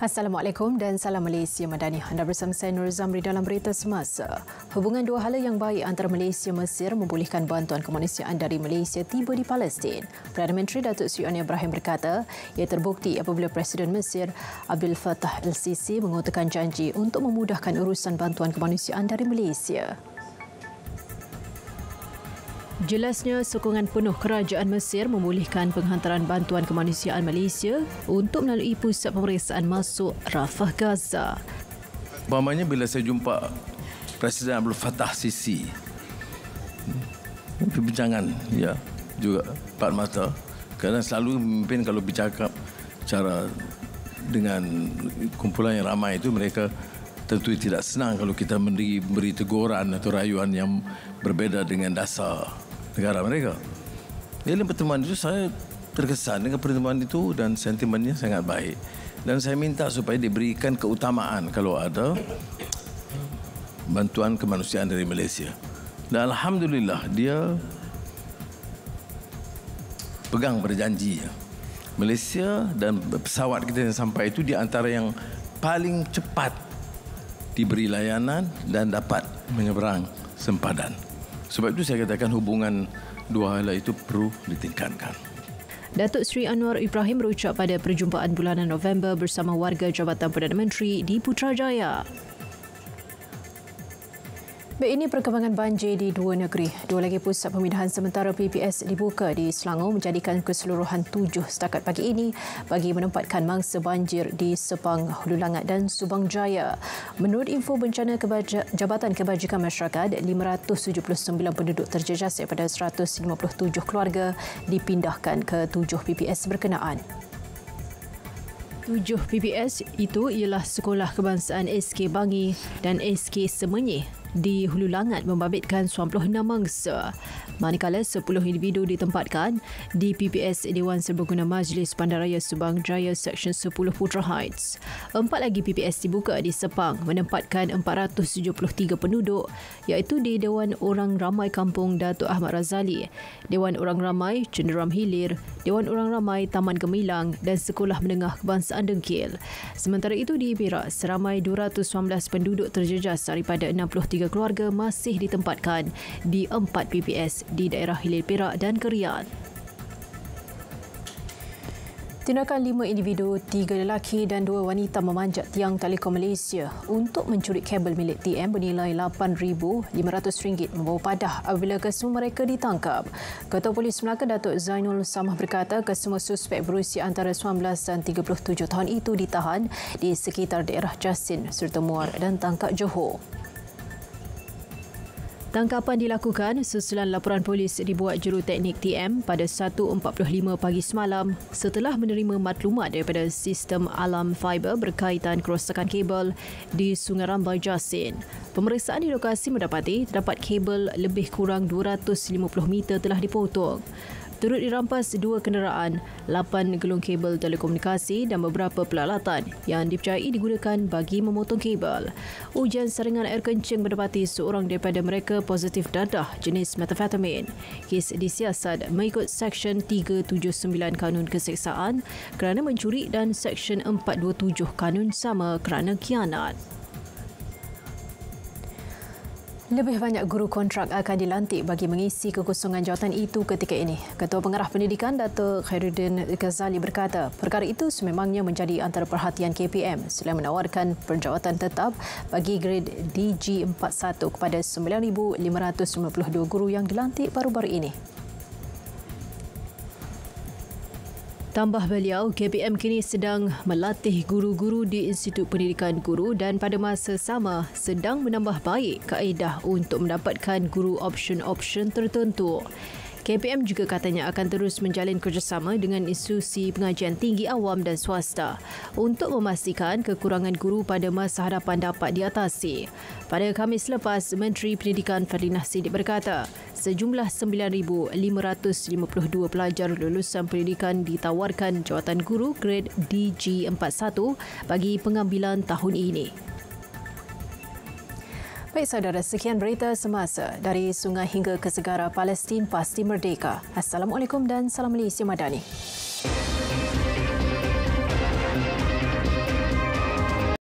Assalamualaikum dan salam Malaysia Madani. Anda bersama saya Nur Zamri dalam berita semasa. Hubungan dua hala yang baik antara Malaysia dan Mesir membolehkan bantuan kemanusiaan dari Malaysia tiba di Palestin. Perdana Menteri Datuk Seri Anwar Ibrahim berkata, ia terbukti apabila Presiden Mesir Abdul Fattah al-Sisi mengutarakan janji untuk memudahkan urusan bantuan kemanusiaan dari Malaysia. Jelasnya, sokongan penuh kerajaan Mesir membolehkan penghantaran bantuan kemanusiaan Malaysia untuk melalui pusat pemeriksaan masuk Rafah, Gaza. Umpamanya bila saya jumpa Presiden Abdul Fattah Sisi, perbincangan ya juga empat mata, kerana selalu memimpin kalau bercakap cara dengan kumpulan yang ramai itu, mereka tentu tidak senang kalau kita beri teguran atau rayuan yang berbeza dengan dasar negara mereka. Dalam pertemuan itu saya terkesan dengan pertemuan itu dan sentimennya sangat baik. Dan saya minta supaya diberikan keutamaan kalau ada bantuan kemanusiaan dari Malaysia. Dan Alhamdulillah dia pegang berjanji. Malaysia dan pesawat kita yang sampai itu di antara yang paling cepat diberi layanan dan dapat menyeberang sempadan. Sebab itu saya katakan hubungan dua hala itu perlu ditingkatkan. Datuk Seri Anwar Ibrahim berucap pada perjumpaan bulanan November bersama warga Jabatan Perdana Menteri di Putrajaya. Baik, ini perkembangan banjir di dua negeri. Dua lagi pusat pemindahan sementara PPS dibuka di Selangor menjadikan keseluruhan 7 setakat pagi ini bagi menempatkan mangsa banjir di Sepang, Hulu Langat dan Subang Jaya. Menurut info bencana Jabatan Kebajikan Masyarakat, 579 penduduk terjejas daripada 157 keluarga dipindahkan ke 7 PPS berkenaan. 7 PPS itu ialah Sekolah Kebangsaan SK Bangi dan SK Semenyih di Hulu Langat membabitkan 96 mangsa. Manakala 10 individu ditempatkan di PPS Dewan Serbaguna Majlis Bandaraya Subang Jaya Seksyen 10 Putra Heights. 4 lagi PPS dibuka di Sepang menempatkan 473 penduduk iaitu di Dewan Orang Ramai Kampung Datuk Ahmad Razali, Dewan Orang Ramai Cenderam Hilir, Dewan Orang Ramai Taman Gemilang dan Sekolah Menengah Kebangsaan Dengkil. Sementara itu di Perak, seramai 219 penduduk terjejas daripada 63 keluarga masih ditempatkan di 4 PPS di daerah Hilir Perak dan Kerian. Tindakan 5 individu, 3 lelaki dan 2 wanita memanjat tiang Telekom Malaysia untuk mencuri kabel milik TM bernilai RM8,500 membawa padah apabila kesemua mereka ditangkap. Ketua Polis Melaka Datuk Zainul Samah berkata kesemua suspek berusia antara 19 dan 37 tahun itu ditahan di sekitar daerah Jasin, Serta Muar dan Tangkak, Johor. Tangkapan dilakukan susulan laporan polis dibuat juruteknik TM pada 1.45 pagi semalam setelah menerima maklumat daripada sistem alam fiber berkaitan kerosakan kabel di Sungai Rambai, Jasin. Pemeriksaan di lokasi mendapati terdapat kabel lebih kurang 250 meter telah dipotong. Turut dirampas 2 kenderaan, 8 gelung kabel telekomunikasi dan beberapa peralatan yang dipercayai digunakan bagi memotong kabel. Ujian saringan air kencing mendapati seorang daripada mereka positif dadah jenis metafetamin. Kes disiasat mengikut Seksyen 379 Kanun Keseksaan kerana mencuri dan Seksyen 427 Kanun Sama kerana khianat. Lebih banyak guru kontrak akan dilantik bagi mengisi kekosongan jawatan itu ketika ini. Ketua Pengarah Pendidikan Datuk Khairuddin Ghazali berkata, perkara itu sememangnya menjadi antara perhatian KPM selain menawarkan penjawatan tetap bagi grade DG41 kepada 9,592 guru yang dilantik baru-baru ini. Tambah beliau, KPM kini sedang melatih guru-guru di Institut Pendidikan Guru dan pada masa sama sedang menambah baik kaedah untuk mendapatkan guru option-option tertentu. KPM juga katanya akan terus menjalin kerjasama dengan institusi pengajian tinggi awam dan swasta untuk memastikan kekurangan guru pada masa hadapan dapat diatasi. Pada Khamis lepas, Menteri Pendidikan Fadlina Siddiq berkata, sejumlah 9,552 pelajar lulusan pendidikan ditawarkan jawatan guru grade DG41 bagi pengambilan tahun ini. Baik saudara, sekian berita semasa dari sungai hingga ke segara Palestin pasti merdeka. Assalamualaikum dan salam Malaysia Madani.